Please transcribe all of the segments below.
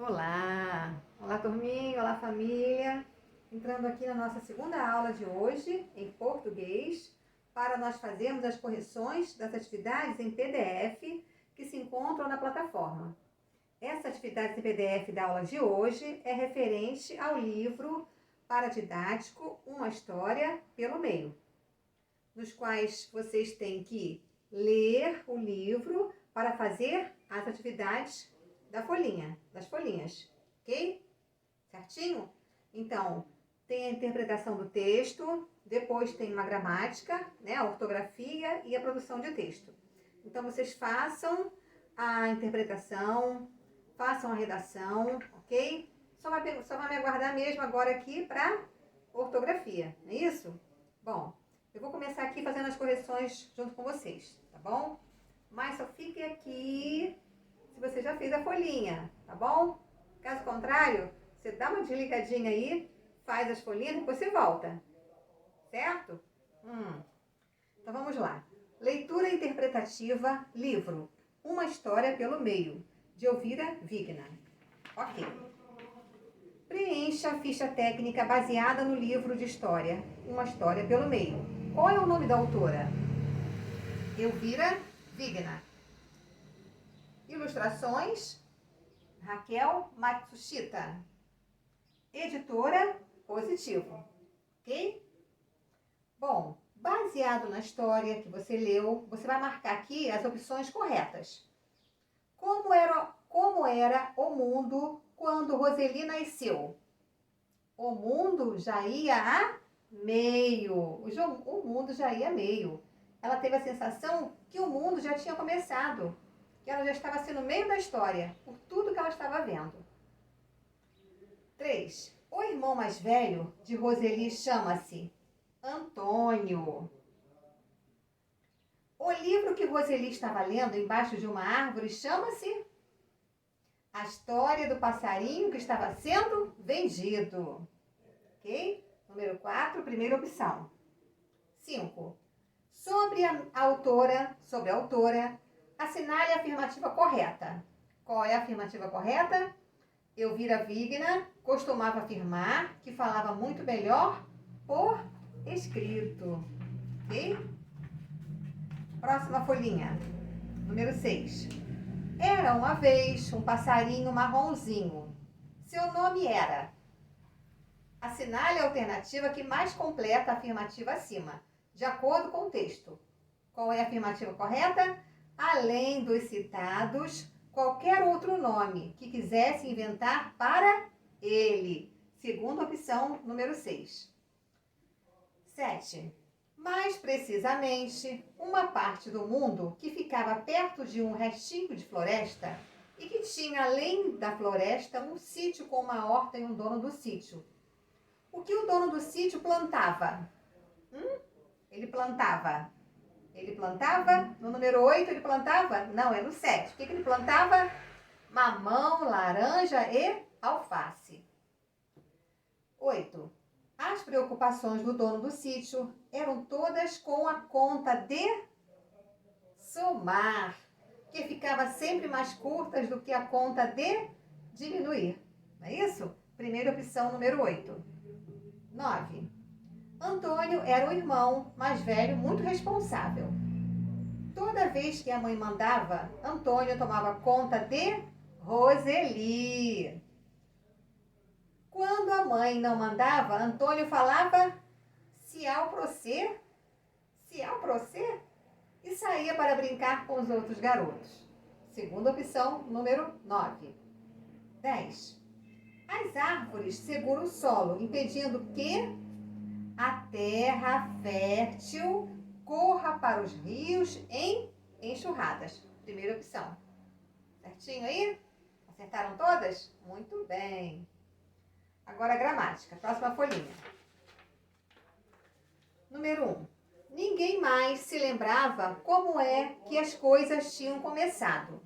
Olá! Olá, turminha! Olá, família! Entrando aqui na nossa segunda aula de hoje, em português, para nós fazermos as correções das atividades em PDF que se encontram na plataforma. Essa atividade em PDF da aula de hoje é referente ao livro paradidático Uma História pelo Meio, nos quais vocês têm que ler o livro para fazer as atividades das folhinhas, ok? Certinho? Então, tem a interpretação do texto, depois tem uma gramática, né, a ortografia e a produção de texto. Então, vocês façam a interpretação, façam a redação, ok? Só vai me aguardar mesmo agora aqui para ortografia, não é isso? Bom, eu vou começar aqui fazendo as correções junto com vocês, tá bom? Mas só fique aqui se você já fez a folhinha, tá bom? Caso contrário, você dá uma desligadinha aí, faz as folhinhas e depois você volta, certo? Então vamos lá. Leitura interpretativa, livro Uma História pelo Meio, de Elvira Vigna. Ok. Preencha a ficha técnica baseada no livro de história Uma História pelo Meio. Qual é o nome da autora? Elvira Vigna. Ilustrações, Raquel Matsushita. Editora, Positivo. Ok? Bom, baseado na história que você leu, você vai marcar aqui as opções corretas. Como era o mundo quando Roseli nasceu? O mundo já ia a meio. O mundo já ia a meio. Ela teve a sensação que o mundo já tinha começado, que ela já estava assim no meio da história, por tudo que ela estava vendo. 3. O irmão mais velho de Roseli chama-se Antônio. O livro que Roseli estava lendo embaixo de uma árvore chama-se A História do Passarinho que Estava Sendo Vendido. Ok? Número 4, primeira opção. 5. Sobre a autora, assinale a afirmativa correta. Qual é a afirmativa correta? Elvira Vigna costumava afirmar que falava muito melhor por escrito. Ok? Próxima folhinha. Número 6. Era uma vez um passarinho marronzinho. Seu nome era. Assinale a alternativa que mais completa a afirmativa acima, de acordo com o texto. Qual é a afirmativa correta? Além dos citados, qualquer outro nome que quisesse inventar para ele. Segunda opção, número 6. 7. Mais precisamente, uma parte do mundo que ficava perto de um restinho de floresta e que tinha, além da floresta, um sítio com uma horta e um dono do sítio. O que o dono do sítio plantava? Ele plantava. No número 8 ele plantava? Não, é no 7. O que ele plantava? Mamão, laranja e alface. 8. As preocupações do dono do sítio eram todas com a conta de somar, que ficava sempre mais curtas do que a conta de diminuir. Não é isso? Primeira opção, número 8. 9. Antônio era o irmão mais velho, muito responsável. Toda vez que a mãe mandava, Antônio tomava conta de Roseli. Quando a mãe não mandava, Antônio falava Ciao procê e saía para brincar com os outros garotos. Segunda opção, número 9. 10. As árvores seguram o solo, impedindo que a terra fértil corra para os rios em enxurradas. Primeira opção. Certinho aí? Acertaram todas? Muito bem. Agora a gramática. Próxima folhinha. Número 1. Ninguém mais se lembrava como é que as coisas tinham começado.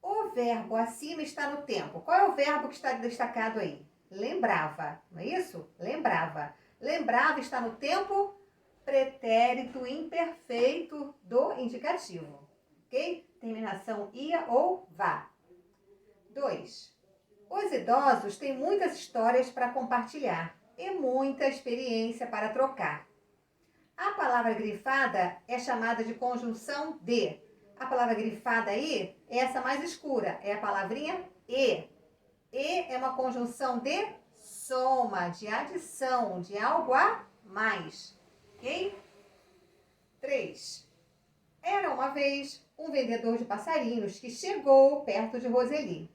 O verbo acima está no tempo. Qual é o verbo que está destacado aí? Lembrava, não é isso? Lembrava. Lembrava está no tempo pretérito imperfeito do indicativo. Ok? Terminação ia ou vá. 2. O Os idosos têm muitas histórias para compartilhar e muita experiência para trocar. A palavra grifada é chamada de conjunção de. A palavra grifada aí é essa mais escura, é a palavrinha e. E é uma conjunção de soma, de adição, de algo a mais. Ok? 3. Era uma vez um vendedor de passarinhos que chegou perto de Roseli.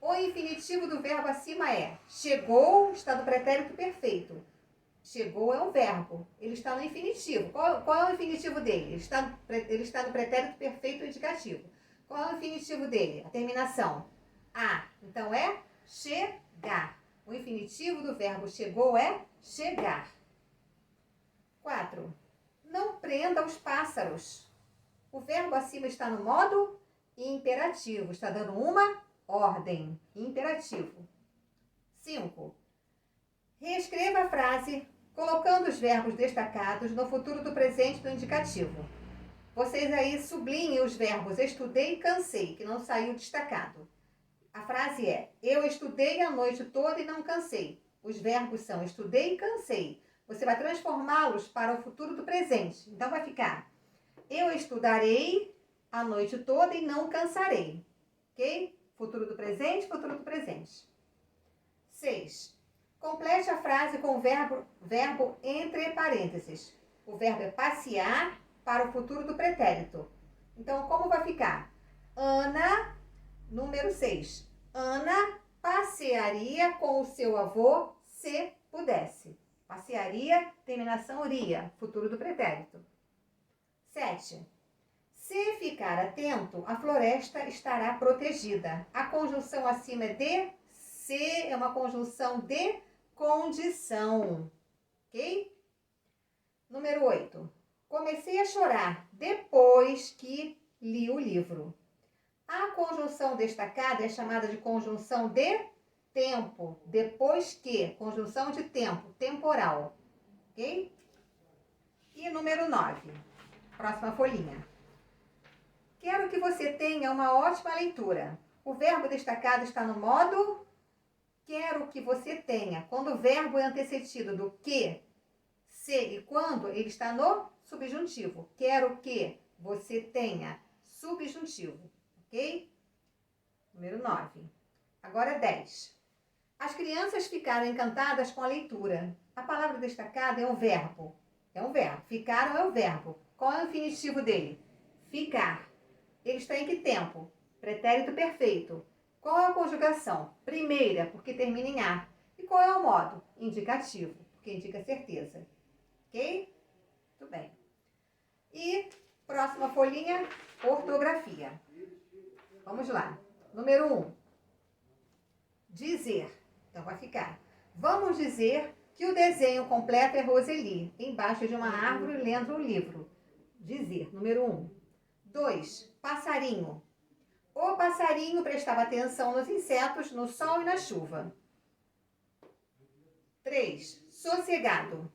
O infinitivo do verbo acima é chegou, está no pretérito perfeito. Chegou é um verbo, ele está no infinitivo. Qual é o infinitivo dele? Ele está no pretérito perfeito indicativo. Qual é o infinitivo dele? A terminação. A. Então é chegar. O infinitivo do verbo chegou é chegar. 4. Não prenda os pássaros. O verbo acima está no modo imperativo. Está dando uma ordem. Imperativo. 5. Reescreva a frase colocando os verbos destacados no futuro do presente do indicativo. Vocês aí sublinhem os verbos estudei e cansei, que não saiu destacado. A frase é: eu estudei a noite toda e não cansei. Os verbos são estudei e cansei. Você vai transformá-los para o futuro do presente. Então vai ficar: eu estudarei a noite toda e não cansarei. Ok? Futuro do presente, futuro do presente. 6. Complete a frase com o verbo entre parênteses. O verbo é passear para o futuro do pretérito. Então, como vai ficar? Ana, número 6. Ana passearia com o seu avô se pudesse. Passearia, terminação iria, futuro do pretérito. 7. Se ficar atento, a floresta estará protegida. A conjunção acima é de, se é uma conjunção de condição. Ok? Número 8. Comecei a chorar depois que li o livro. A conjunção destacada é chamada de conjunção de tempo. Depois que, conjunção de tempo, temporal. Ok? E número 9. Próxima folhinha. Quero que você tenha uma ótima leitura. O verbo destacado está no modo quero que você tenha. Quando o verbo é antecedido do que, se e quando, ele está no subjuntivo. Quero que você tenha. Subjuntivo. Ok? Número 9. Agora 10. As crianças ficaram encantadas com a leitura. A palavra destacada é um verbo. É um verbo. Ficaram é um verbo. Qual é o infinitivo dele? Ficar. Ele está em que tempo? Pretérito perfeito. Qual é a conjugação? Primeira, porque termina em A. E qual é o modo? Indicativo, porque indica certeza. Ok? Muito bem. E próxima folhinha, ortografia. Vamos lá. Número 1. Dizer. Então vai ficar. Vamos dizer que o desenho completo é Roseli, embaixo de uma árvore lendo um livro. Dizer. Número 1. 2. Passarinho. O passarinho prestava atenção nos insetos, no sol e na chuva. 3. Sossegado.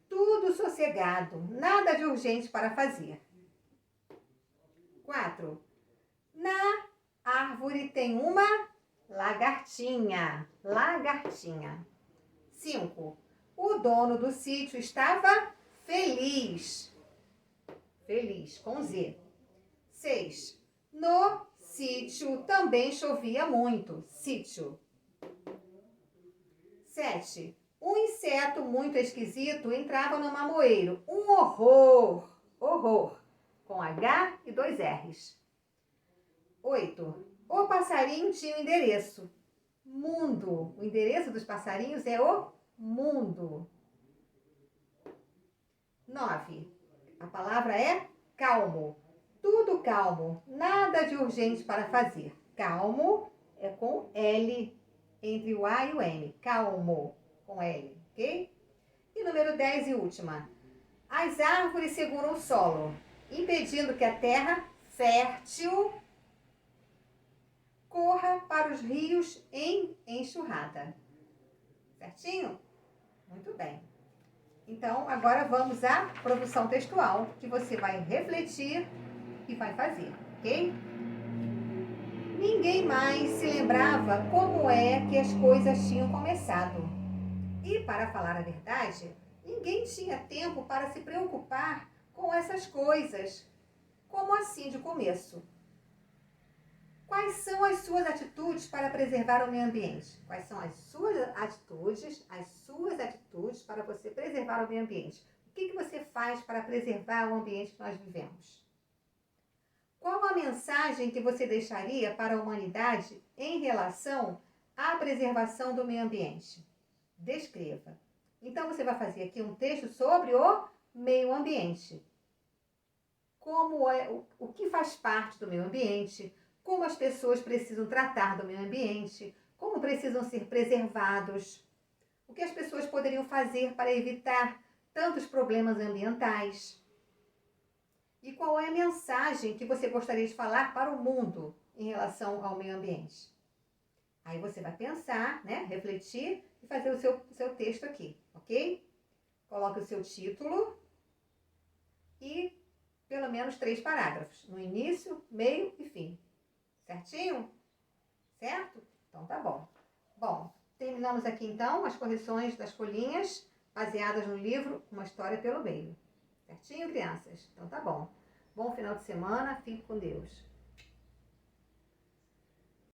Tudo sossegado, nada de urgente para fazer. 4. Na árvore tem uma lagartinha. Lagartinha. 5. O dono do sítio estava feliz. Feliz, com Z. 6. No sítio também chovia muito. Sítio. 7. Um inseto muito esquisito entrava no mamoeiro. Um horror. Horror. Com H e 2 R's. 8. O passarinho tinha um endereço. Mundo. O endereço dos passarinhos é o mundo. 9. A palavra é calmo. Tudo calmo. Nada de urgente para fazer. Calmo é com L entre o A e o M. Calmo com L, ok? E número 10 e última. As árvores seguram o solo, impedindo que a terra fértil corra para os rios em enxurrada. Certinho? Muito bem. Então, agora vamos à produção textual, que você vai refletir e vai fazer, ok? ninguém mais se lembrava como é que as coisas tinham começado. E, para falar a verdade, ninguém tinha tempo para se preocupar com essas coisas. Como assim de começo? Quais são as suas atitudes para preservar o meio ambiente? Quais são as suas atitudes para você preservar o meio ambiente? O que você faz para preservar o ambiente que nós vivemos? Qual a mensagem que você deixaria para a humanidade em relação à preservação do meio ambiente? Descreva. Então, você vai fazer aqui um texto sobre o meio ambiente. Como é, o que faz parte do meio ambiente, como as pessoas precisam tratar do meio ambiente, como precisam ser preservados, o que as pessoas poderiam fazer para evitar tantos problemas ambientais. E qual é a mensagem que você gostaria de falar para o mundo em relação ao meio ambiente? Aí você vai pensar, né, refletir e fazer o seu texto aqui, ok? Coloque o seu título e pelo menos 3 parágrafos, no início, meio e fim. Certinho? Certo? Então tá bom. Bom, terminamos aqui então as correções das folhinhas baseadas no livro Uma História pelo Meio. Certinho, crianças? Então tá bom. Bom final de semana, fique com Deus.